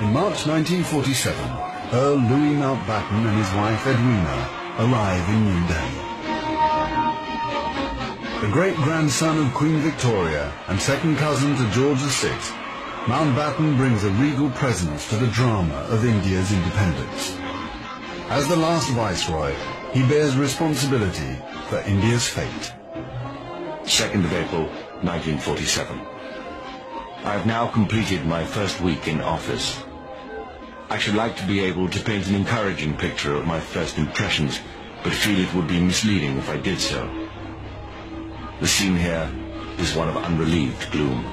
In March 1947, Earl Louis Mountbatten and his wife Edwina arrive in New Delhi. The great-grandson of Queen Victoria and second cousin to George VI, Mountbatten brings a regal presence to the drama of India's independence. As the last viceroy, he bears responsibility for India's fate. 2nd of April, 1947. I have now completed my first week in office. I should like to be able to paint an encouraging picture of my first impressions, but feel it would be misleading if I did so. The scene here is one of unrelieved gloom.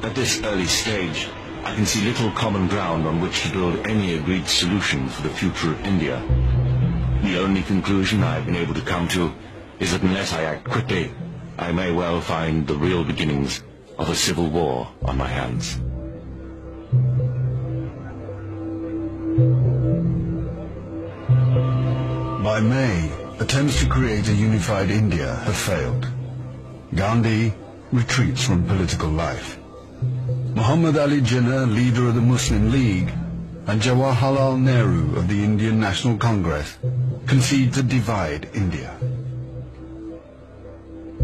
At this early stage, I can see little common ground on which to build any agreed solution for the future of India. The only conclusion I have been able to come to is that unless I act quickly, I may well find the real beginnings of a civil war on my hands. By May, attempts to create a unified India have failed. Gandhi retreats from political life. Muhammad Ali Jinnah, leader of the Muslim League, and Jawaharlal Nehru of the Indian National Congress concede to divide India.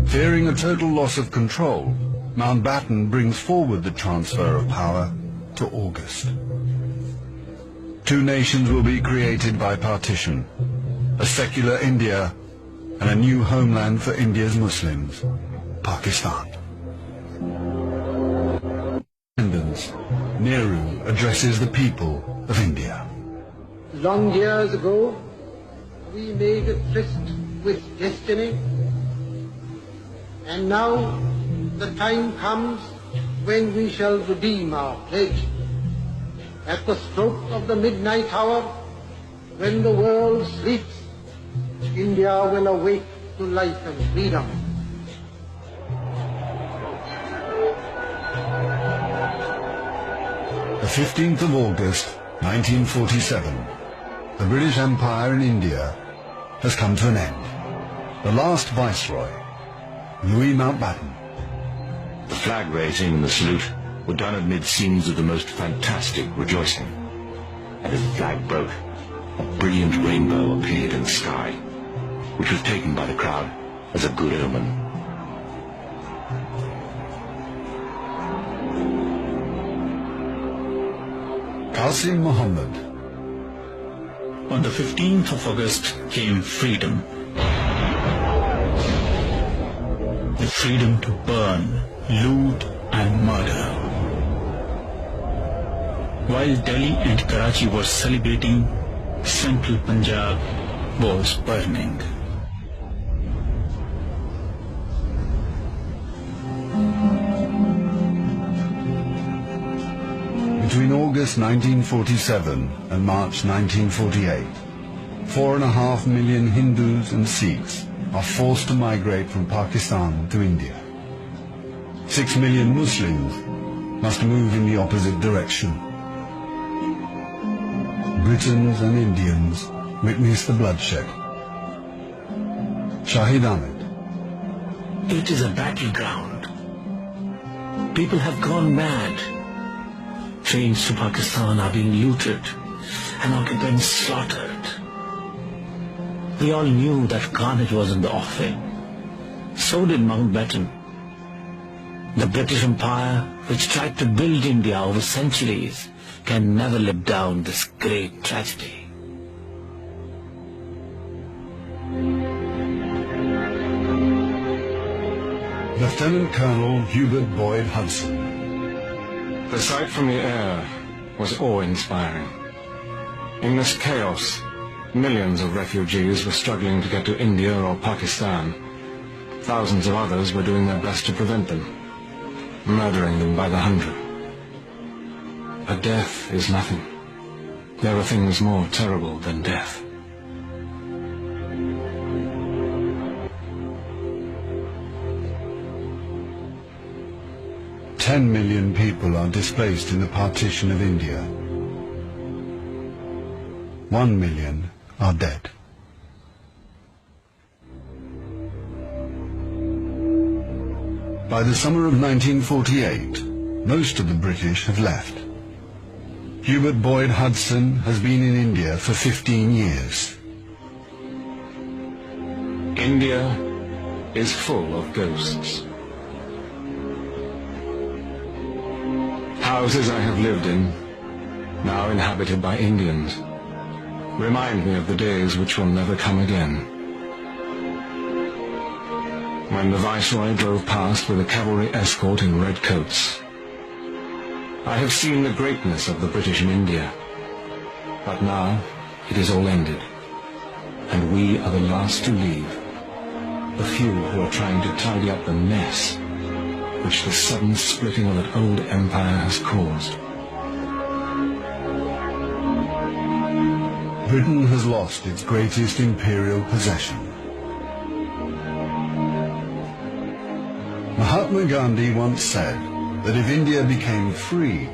Fearing a total loss of control, Mountbatten brings forward the transfer of power to August. Two nations will be created by partition, a secular India and a new homeland for India's Muslims, Pakistan. Nehru addresses the people of India. Long years ago, we made a tryst with destiny, and now the time comes when we shall redeem our pledge. At the stroke of the midnight hour, when the world sleeps, India will awake to life and freedom. The 15th of August, 1947, the British Empire in India has come to an end. The last viceroy, Louis Mountbatten. The flag raising and the salute were done amid scenes of the most fantastic rejoicing. And as the flag broke, a brilliant rainbow appeared in the sky, which was taken by the crowd as a good omen. Qasim Muhammad. On the 15th of August came freedom. The freedom to burn, loot and murder. While Delhi and Karachi were celebrating, central Punjab was burning. Between August 1947 and March 1948, 4.5 million Hindus and Sikhs are forced to migrate from Pakistan to India. 6 million Muslims must move in the opposite direction. Britons and Indians witness the bloodshed. Shahid Ahmed. It is a battleground. People have gone mad. Trains to Pakistan are being looted and occupants slaughtered. We all knew that carnage was in the offing. So did Mountbatten. The British Empire, which tried to build India over centuries, can never live down this great tragedy. Lieutenant Colonel Hubert Boyd Hudson. The sight from the air was awe-inspiring. In this chaos, millions of refugees were struggling to get to India or Pakistan. Thousands of others were doing their best to prevent them, murdering them by the hundred. But death is nothing. There are things more terrible than death. $10 million people are displaced in the partition of India. 1 million are dead. By the summer of 1948, most of the British have left. Hubert Boyd Hudson has been in India for 15 years. India is full of ghosts. Houses I have lived in, now inhabited by Indians, remind me of the days which will never come again. When the Viceroy drove past with a cavalry escort in red coats, I have seen the greatness of the British in India, but now it is all ended, and we are the last to leave, the few who are trying to tidy up the mess which the sudden splitting of that old empire has caused. Britain has lost its greatest imperial possession. Mahatma Gandhi once said that if India became free,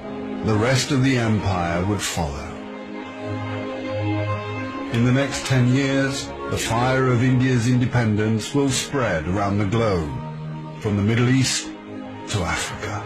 the rest of the empire would follow. In the next 10 years, the fire of India's independence will spread around the globe, from the Middle East to Africa.